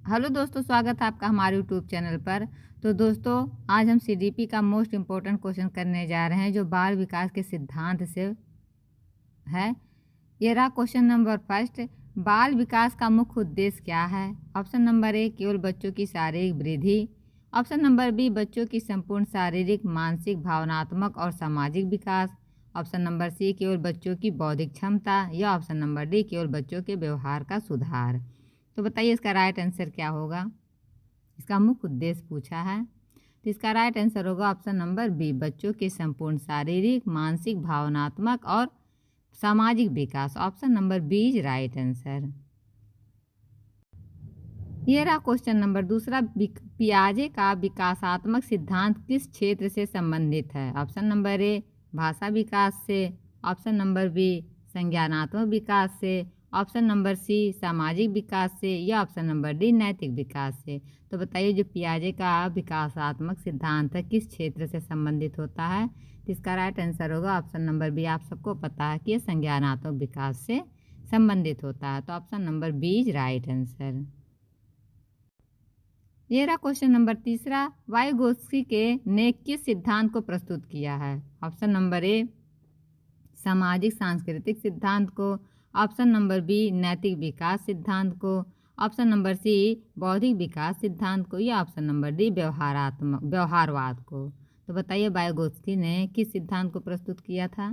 Hello दोस्तों, स्वागत है आपका हमारे यूट्यूब चैनल पर। तो दोस्तों, आज हम सीडीपी का मोस्ट इम्पोर्टेंट क्वेश्चन करने जा रहे हैं जो बाल विकास के सिद्धांत से है। ये रहा क्वेश्चन नंबर फर्स्ट। बाल विकास का मुख्य उद्देश्य क्या है? ऑप्शन नंबर ए, केवल बच्चों की शारीरिक वृद्धि। ऑप्शन नंबर बी, बच्चों की संपूर्ण शारीरिक, मानसिक, भावनात्मक और सामाजिक विकास। ऑप्शन नंबर सी, केवल बच्चों की बौद्धिक क्षमता। या ऑप्शन नंबर डी, केवल बच्चों के व्यवहार का सुधार। तो बताइए इसका राइट आंसर क्या होगा? इसका मुख्य उद्देश्य पूछा है, तो इसका राइट आंसर होगा ऑप्शन नंबर बी, बच्चों के संपूर्ण शारीरिक, मानसिक, भावनात्मक और सामाजिक विकास। Option number B is right answer. ये रहा क्वेश्चन नंबर दूसरा। पियाजे का विकासात्मक सिद्धांत किस क्षेत्र से संबंधित है? ऑप्शन नंबर ए, भाषा विकास से। ऑप्शन नंबर बी, संज्ञानात्मक विकास से। ऑप्शन नंबर सी, सामाजिक विकास से। या ऑप्शन नंबर डी, नैतिक विकास से। तो बताइए जो पियाजे का विकासात्मक सिद्धांत है किस क्षेत्र से संबंधित होता है? तो इसका राइट आंसर होगा ऑप्शन नंबर बी। आप सबको पता है कि ये संज्ञानात्मक विकास से संबंधित होता है, तो option number B is right answer. ये रहा क्वेश्चन नंबर तीसरा। वाइगोत्स्की ने किस सिद्धांत को प्रस्तुत किया है? ऑप्शन नंबर ए, सामाजिक सांस्कृतिक सिद्धांत को। ऑप्शन नंबर बी, नैतिक विकास सिद्धांत को। ऑप्शन नंबर सी, बौद्धिक विकास सिद्धांत को। या ऑप्शन नंबर डी, व्यवहारवाद को। तो बताइए वाइगोत्स्की ने किस सिद्धांत को प्रस्तुत किया था?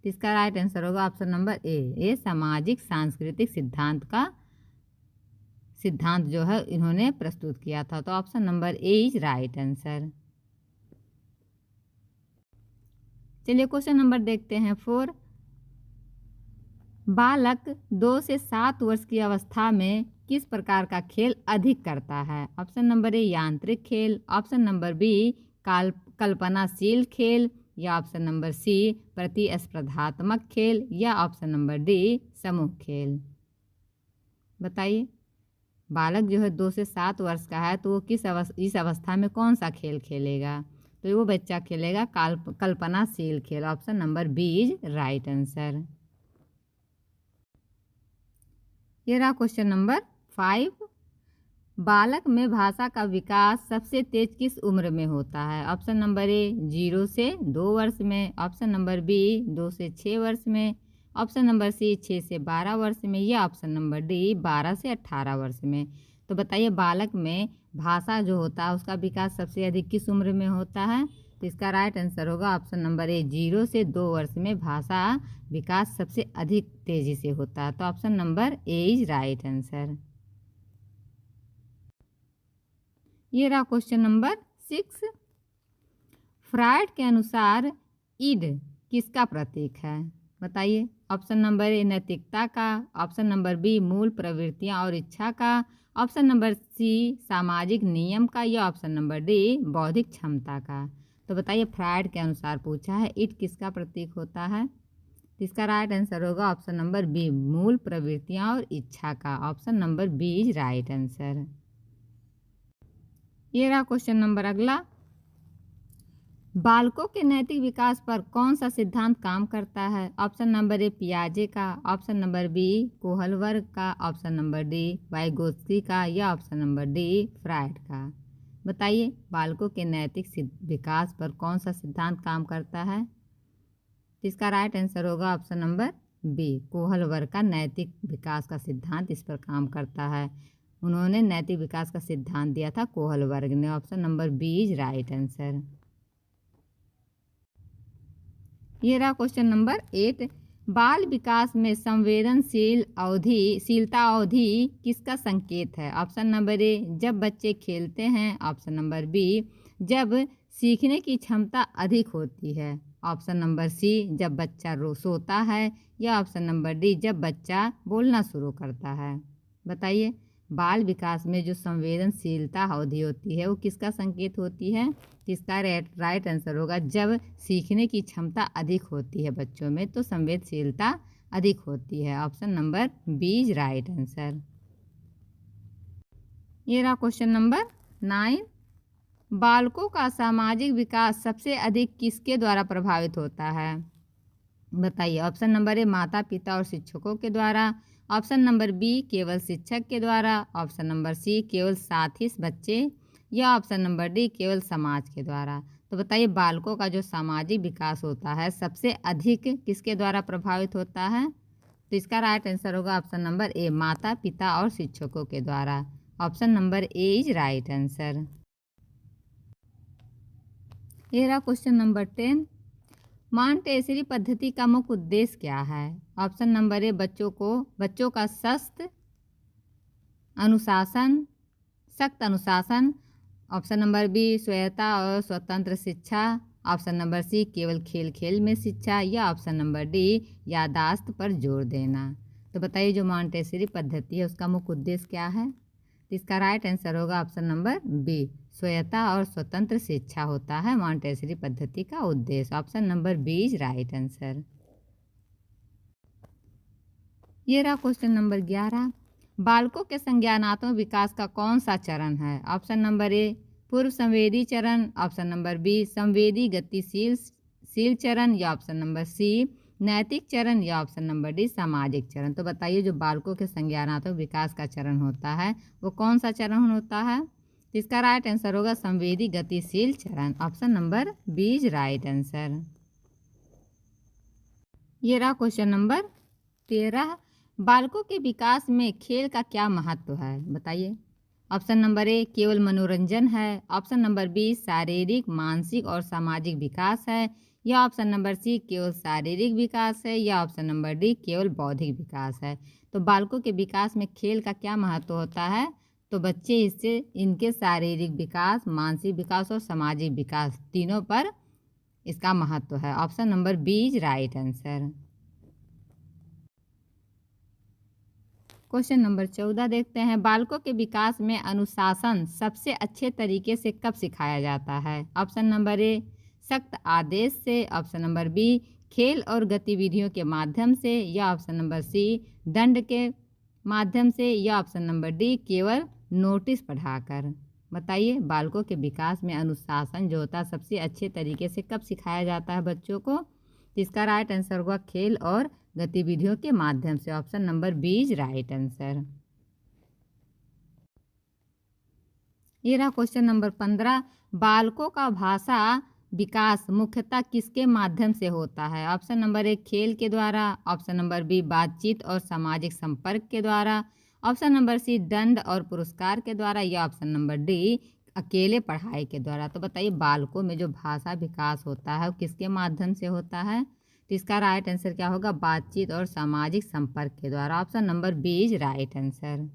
तो इसका राइट आंसर होगा ऑप्शन नंबर ए, सामाजिक सांस्कृतिक सिद्धांत जो है इन्होंने प्रस्तुत किया था। तो option number A is right answer. चलिए क्वेश्चन नंबर देखते हैं 4। बालक 2 से 7 वर्ष की अवस्था में किस प्रकार का खेल अधिक करता है? ऑप्शन नंबर ए, यांत्रिक खेल। ऑप्शन नंबर बी, कल्पनाशील खेल। या ऑप्शन नंबर सी, प्रतिस्पर्धात्मक खेल। या ऑप्शन नंबर डी, समूह खेल। बताइए बालक जो है 2 से 7 वर्ष का है, तो वो इस अवस्था में कौन सा खेल खेलेगा? तो वो बच्चा खेलेगा कल्पनाशील खेल। Option number B is right answer. ये रहा क्वेश्चन नंबर 5। बालक में भाषा का विकास सबसे तेज किस उम्र में होता है? ऑप्शन नंबर ए, 0 से 2 वर्ष में। ऑप्शन नंबर बी, 2 से 6 वर्ष में। ऑप्शन नंबर सी, 6 से 12 वर्ष में। या ऑप्शन नंबर डी, 12 से 18 वर्ष में। तो बताइए बालक में भाषा जो होता है उसका विकास सबसे अधिक किस उम्र में होता है? तो इसका राइट आंसर होगा ऑप्शन नंबर ए, 0 से 2 वर्ष में भाषा विकास सबसे अधिक तेजी से होता है। तो option number A is right answer. ये रहा क्वेश्चन नंबर 6। फ्रायड के अनुसार ईड किसका प्रतीक है? बताइए। ऑप्शन नंबर ए, नैतिकता का। ऑप्शन नंबर बी, मूल प्रवृत्तियां और इच्छा का। ऑप्शन नंबर सी, सामाजिक नियम का। या ऑप्शन नंबर डी, बौद्धिक क्षमता का। तो बताइए फ्रायड के अनुसार पूछा है ईड किसका प्रतीक होता है? तो इसका राइट आंसर होगा ऑप्शन नंबर बी, मूल प्रवृत्तियां और इच्छा का। Option number B is right answer. ये रहा क्वेश्चन नंबर अगला। बालकों के नैतिक विकास पर कौन सा सिद्धांत काम करता है? ऑप्शन नंबर ए, पियाजे का। ऑप्शन नंबर बी, कोहलवर्ग का। ऑप्शन नंबर डी, वाइगोत्स्की का। या ऑप्शन नंबर डी, फ्रायड का। बताइए बालकों के नैतिक विकास पर कौन सा सिद्धांत काम करता है? इसका राइट आंसर होगा ऑप्शन नंबर बी, कोहलवर्ग का नैतिक विकास का सिद्धांत इस पर काम करता है। उन्होंने नैतिक विकास का सिद्धांत दिया था कोहलवर्ग ने। Option number B is right answer. ये रहा क्वेश्चन नंबर 8। बाल विकास में संवेदनशीलता अवधि किसका संकेत है? ऑप्शन नंबर ए, जब बच्चे खेलते हैं। ऑप्शन नंबर बी, जब सीखने की क्षमता अधिक होती है। ऑप्शन नंबर सी, जब बच्चा सोता है। या ऑप्शन नंबर डी, जब बच्चा बोलना शुरू करता है। बताइए बाल विकास में जो संवेदनशीलता अवधि होती है वो किसका संकेत होती है? इसका राइट आंसर होगा जब सीखने की क्षमता अधिक होती है बच्चों में, तो संवेदनशीलता अधिक होती है। Option number B is right answer. ये रहा क्वेश्चन नंबर 9। बालकों का सामाजिक विकास सबसे अधिक किसके द्वारा प्रभावित होता है? बताइए। ऑप्शन नंबर ए, माता पिता और शिक्षकों के द्वारा। ऑप्शन नंबर बी केवल शिक्षक के द्वारा, ऑप्शन नंबर सी केवल साथी बच्चे, या ऑप्शन नंबर डी केवल समाज के द्वारा। तो बताइए बालकों का जो सामाजिक विकास होता है सबसे अधिक किसके द्वारा प्रभावित होता है? तो इसका राइट आंसर होगा ऑप्शन नंबर ए, माता पिता और शिक्षकों के द्वारा। Option number A is right answer. ये रहा क्वेश्चन नंबर 10। मॉन्टेसरी पद्धति का मुख्य उद्देश्य क्या है? ऑप्शन नंबर ए, बच्चों का सख्त अनुशासन। ऑप्शन नंबर बी, स्वायत्ता और स्वतंत्र शिक्षा। ऑप्शन नंबर सी, केवल खेल खेल में शिक्षा, या ऑप्शन नंबर डी, याददाश्त पर जोर देना। तो बताइए जो मॉन्टेसरी पद्धति है उसका मुख्य उद्देश्य क्या है? तो इसका राइट आंसर होगा ऑप्शन नंबर बी, स्वायत्ता और स्वतंत्र शिक्षा होता है मॉन्टेसरी पद्धति का उद्देश्य। Option number B is right answer. ये रहा क्वेश्चन नंबर 11। बालकों के संज्ञानात्मक विकास का कौन सा चरण है? ऑप्शन नंबर ए, पूर्व संवेदी चरण, ऑप्शन नंबर बी, संवेदी गतिशील चरण, या ऑप्शन नंबर सी, नैतिक चरण, या ऑप्शन नंबर डी, सामाजिक चरण। तो बताइए जो बालकों के संज्ञानात्मक विकास का चरण होता है वो कौन सा चरण होता है? इसका राइट आंसर होगा संवेदी गतिशील चरण। Option number B is right answer. ये रहा क्वेश्चन नंबर 13। बालकों के विकास में खेल का क्या महत्व है? बताइए। ऑप्शन नंबर ए, केवल मनोरंजन है, ऑप्शन नंबर बी, शारीरिक मानसिक और सामाजिक विकास है, या ऑप्शन नंबर सी, केवल शारीरिक विकास है, या ऑप्शन नंबर डी, केवल बौद्धिक विकास है। तो बालकों के विकास में खेल का क्या महत्व होता है? तो बच्चे इससे इनके शारीरिक विकास, मानसिक विकास और सामाजिक विकास तीनों पर इसका महत्व है। Option number B is right answer. Question number 14 देखते हैं। बालकों के विकास में अनुशासन सबसे अच्छे तरीके से कब सिखाया जाता है? ऑप्शन नंबर ए, सख्त आदेश से, ऑप्शन नंबर बी, खेल और गतिविधियों के माध्यम से, या ऑप्शन नंबर सी, दंड के माध्यम से, या ऑप्शन नंबर डी, केवल नोटिस पढ़ाकर। बताइए बालकों के विकास में अनुशासन जो होता है सबसे अच्छे तरीके से कब सिखाया जाता है बच्चों को? तो इसका राइट आंसर होगा खेल और गतिविधियों के माध्यम से। Option number B is right answer. ये रहा क्वेश्चन नंबर 15। बालकों का भाषा विकास मुख्यतः किसके माध्यम से होता है? ऑप्शन नंबर ए, खेल के द्वारा, ऑप्शन नंबर बी, बातचीत और सामाजिक संपर्क के द्वारा, ऑप्शन नंबर सी, दंड और पुरस्कार के द्वारा, या ऑप्शन नंबर डी, अकेले पढ़ाई के द्वारा। तो बताइए बालकों में जो भाषा विकास होता है वो किसके माध्यम से होता है? तो इसका राइट आंसर क्या होगा? बातचीत और सामाजिक संपर्क के द्वारा। Option number B is right answer.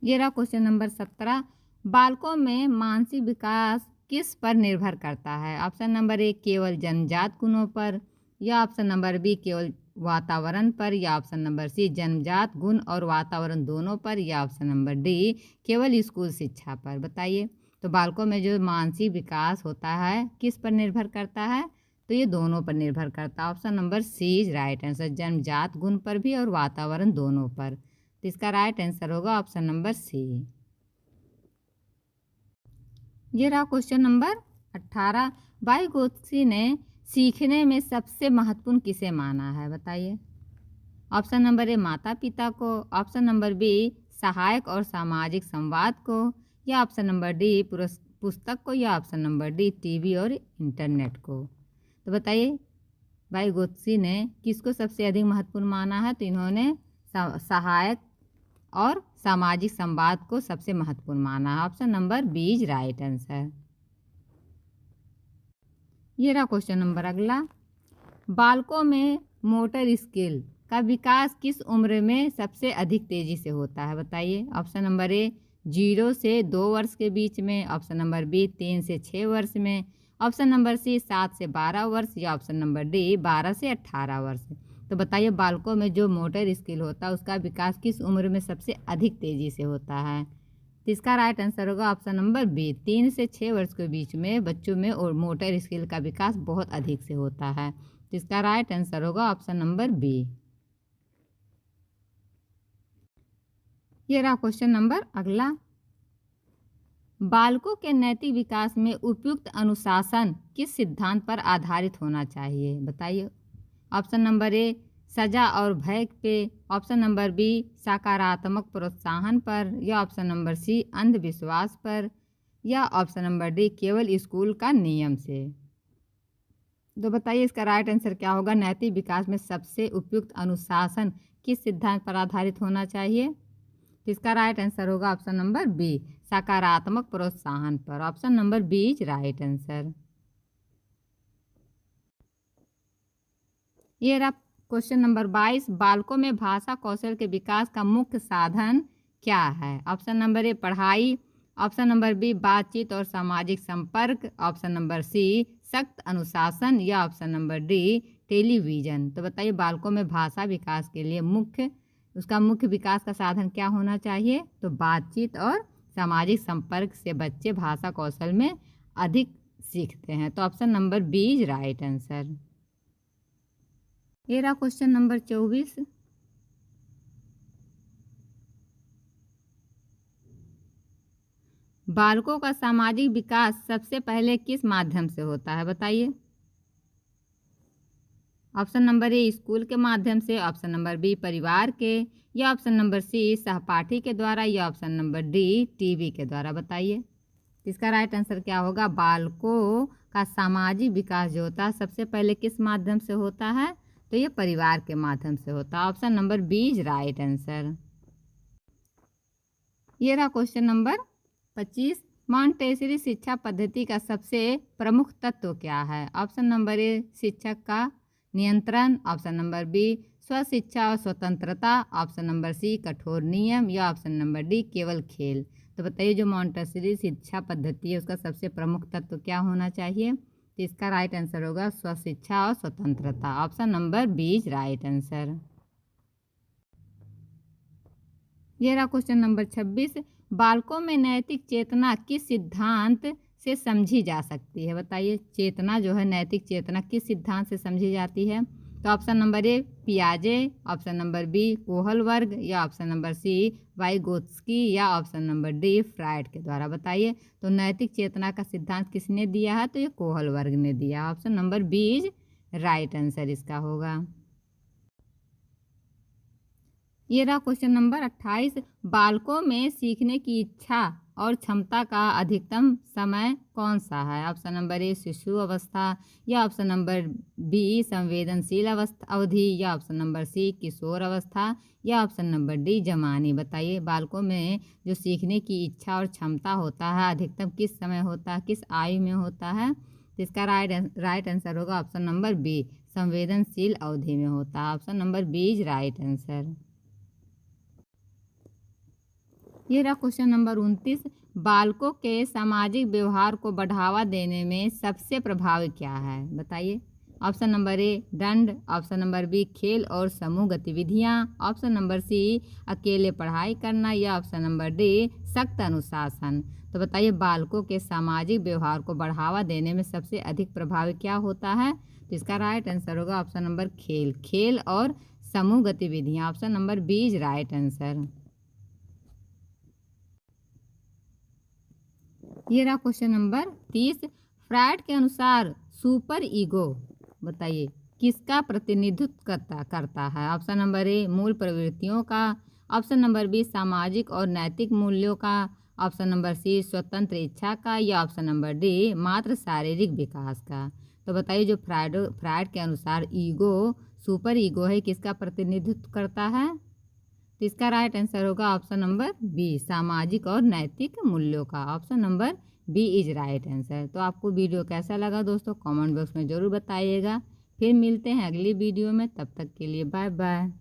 ये रहा क्वेश्चन नंबर 17। बालकों में मानसिक विकास किस पर निर्भर करता है? ऑप्शन नंबर ए, केवल जन्मजात गुणों पर, या ऑप्शन नंबर बी, केवल वातावरण पर, या ऑप्शन नंबर सी, जन्मजात गुण और वातावरण दोनों पर, या ऑप्शन नंबर डी, केवल स्कूल शिक्षा पर। बताइए तो बालकों में जो मानसिक विकास होता है किस पर निर्भर करता है? तो ये दोनों पर निर्भर करता है। Option number C is right answer, जन्मजात गुण पर भी और वातावरण दोनों पर। तो इसका राइट आंसर होगा ऑप्शन नंबर सी। ये रहा क्वेश्चन नंबर 18। वाइगोत्स्की ने सीखने में सबसे महत्वपूर्ण किसे माना है? बताइए। ऑप्शन नंबर ए, माता पिता को, ऑप्शन नंबर बी, सहायक और सामाजिक संवाद को, या ऑप्शन नंबर डी, पुस्तक को, या ऑप्शन नंबर डी, टीवी और इंटरनेट को। तो बताइए वाइगोत्स्की ने किसको सबसे अधिक महत्वपूर्ण माना है? तो इन्होंने सहायक और सामाजिक संवाद को सबसे महत्वपूर्ण माना है। Option number B is right answer. ये रहा क्वेश्चन नंबर अगला। बालकों में मोटर स्किल का विकास किस उम्र में सबसे अधिक तेजी से होता है? बताइए। ऑप्शन नंबर ए, 0 से 2 वर्ष के बीच में, ऑप्शन नंबर बी, 3 से 6 वर्ष में, ऑप्शन नंबर सी, 7 से 12 वर्ष, या ऑप्शन नंबर डी, 12 से 18 वर्ष। तो बताइए बालकों में जो मोटर स्किल होता है उसका विकास किस उम्र में सबसे अधिक तेजी से होता है? तो इसका राइट आंसर होगा ऑप्शन नंबर बी, 3 से 6 वर्ष के बीच में बच्चों में और मोटर स्किल का विकास बहुत अधिक से होता है। तो इसका राइट आंसर होगा ऑप्शन नंबर बी। ये रहा क्वेश्चन नंबर अगला। बालकों के नैतिक विकास में उपयुक्त अनुशासन किस सिद्धांत पर आधारित होना चाहिए? बताइए। ऑप्शन नंबर ए, सजा और भय पे, ऑप्शन नंबर बी सकारात्मक प्रोत्साहन पर, या ऑप्शन नंबर सी अंधविश्वास पर, या ऑप्शन नंबर डी केवल स्कूल का नियम से। तो बताइए इसका राइट आंसर क्या होगा। नैतिक विकास में सबसे उपयुक्त अनुशासन किस सिद्धांत पर आधारित होना चाहिए। तो इसका राइट आंसर होगा ऑप्शन नंबर बी सकारात्मक प्रोत्साहन पर। Option number B is right answer. ये रहा क्वेश्चन नंबर 22। बालकों में भाषा कौशल के विकास का मुख्य साधन क्या है। ऑप्शन नंबर ए पढ़ाई, ऑप्शन नंबर बी बातचीत और सामाजिक संपर्क, ऑप्शन नंबर सी सख्त अनुशासन, या ऑप्शन नंबर डी टेलीविज़न। तो बताइए बालकों में भाषा विकास के लिए उसका मुख्य विकास का साधन क्या होना चाहिए। तो बातचीत और सामाजिक संपर्क से बच्चे भाषा कौशल में अधिक सीखते हैं। तो option number B is right answer. ये रहा क्वेश्चन नंबर 24। बालकों का सामाजिक विकास सबसे पहले किस माध्यम से होता है बताइए। ऑप्शन नंबर ए स्कूल के माध्यम से, ऑप्शन नंबर बी परिवार के, या ऑप्शन नंबर सी सहपाठी के द्वारा, या ऑप्शन नंबर डी टीवी के द्वारा। बताइए इसका राइट आंसर क्या होगा। बालकों का सामाजिक विकास जो होता है सबसे पहले किस माध्यम से होता है। तो ये परिवार के माध्यम से होता है। Option number B is right answer. ये रहा क्वेश्चन नंबर 25। मॉन्टेसरी शिक्षा पद्धति का सबसे प्रमुख तत्व क्या है। ऑप्शन नंबर ए शिक्षक का नियंत्रण, ऑप्शन नंबर बी स्वशिक्षा और स्वतंत्रता, ऑप्शन नंबर सी कठोर नियम, या ऑप्शन नंबर डी केवल खेल। तो बताइए जो मॉन्टेसरी शिक्षा पद्धति है उसका सबसे प्रमुख तत्व क्या होना चाहिए। तो इसका राइट आंसर होगा स्वशिक्षा और स्वतंत्रता। Option number B is right answer. ये रहा क्वेश्चन नंबर 26। बालकों में नैतिक चेतना किस सिद्धांत से समझी जा सकती है। बताइए चेतना जो है नैतिक चेतना किस सिद्धांत से समझी जाती है। तो ऑप्शन नंबर ए पियाजे, option number B Kohlberg, या ऑप्शन नंबर सी वाइगोत्स्की, या ऑप्शन नंबर डी फ्रायड के द्वारा। बताइए तो नैतिक चेतना का सिद्धांत किसने दिया है। तो ये कोहल वर्ग ने दिया। Option number B is right answer इसका होगा। ये रहा क्वेश्चन नंबर 28। बालकों में सीखने की इच्छा और क्षमता का अधिकतम समय कौन सा है। ऑप्शन नंबर ए शिशु अवस्था, या ऑप्शन नंबर बी संवेदनशील अवस्था अवधि, या ऑप्शन नंबर सी किशोर अवस्था, या ऑप्शन नंबर डी जवानी। बताइए बालकों में जो सीखने की इच्छा और क्षमता होता है अधिकतम किस समय होता है, किस आयु में होता है। तो इसका राइट आंसर होगा ऑप्शन नंबर बी संवेदनशील अवधि में होता है। Option number B is right answer. ये रहा क्वेश्चन नंबर 29। बालकों के सामाजिक व्यवहार को बढ़ावा देने में सबसे प्रभावी क्या है। बताइए ऑप्शन नंबर ए दंड, ऑप्शन नंबर बी खेल और समूह गतिविधियाँ, ऑप्शन नंबर सी अकेले पढ़ाई करना, या ऑप्शन नंबर डी सख्त अनुशासन। तो बताइए बालकों के सामाजिक व्यवहार को बढ़ावा देने में सबसे अधिक प्रभावी क्या होता है। तो इसका राइट आंसर होगा ऑप्शन नंबर खेल और समूह गतिविधियाँ। Option number B is right answer. ये रहा क्वेश्चन नंबर 30। फ्रायड के अनुसार सुपर ईगो बताइए किसका प्रतिनिधित्व करता है। ऑप्शन नंबर ए मूल प्रवृत्तियों का, ऑप्शन नंबर बी सामाजिक और नैतिक मूल्यों का, ऑप्शन नंबर सी स्वतंत्र इच्छा का, या ऑप्शन नंबर डी मात्र शारीरिक विकास का। तो बताइए जो फ्रायड के अनुसार ईगो सुपर ईगो है किसका प्रतिनिधित्व करता है। तो इसका राइट आंसर होगा ऑप्शन नंबर बी सामाजिक और नैतिक मूल्यों का। Option number B is right answer. तो आपको वीडियो कैसा लगा दोस्तों कमेंट बॉक्स में ज़रूर बताइएगा। फिर मिलते हैं अगली वीडियो में, तब तक के लिए बाय बाय।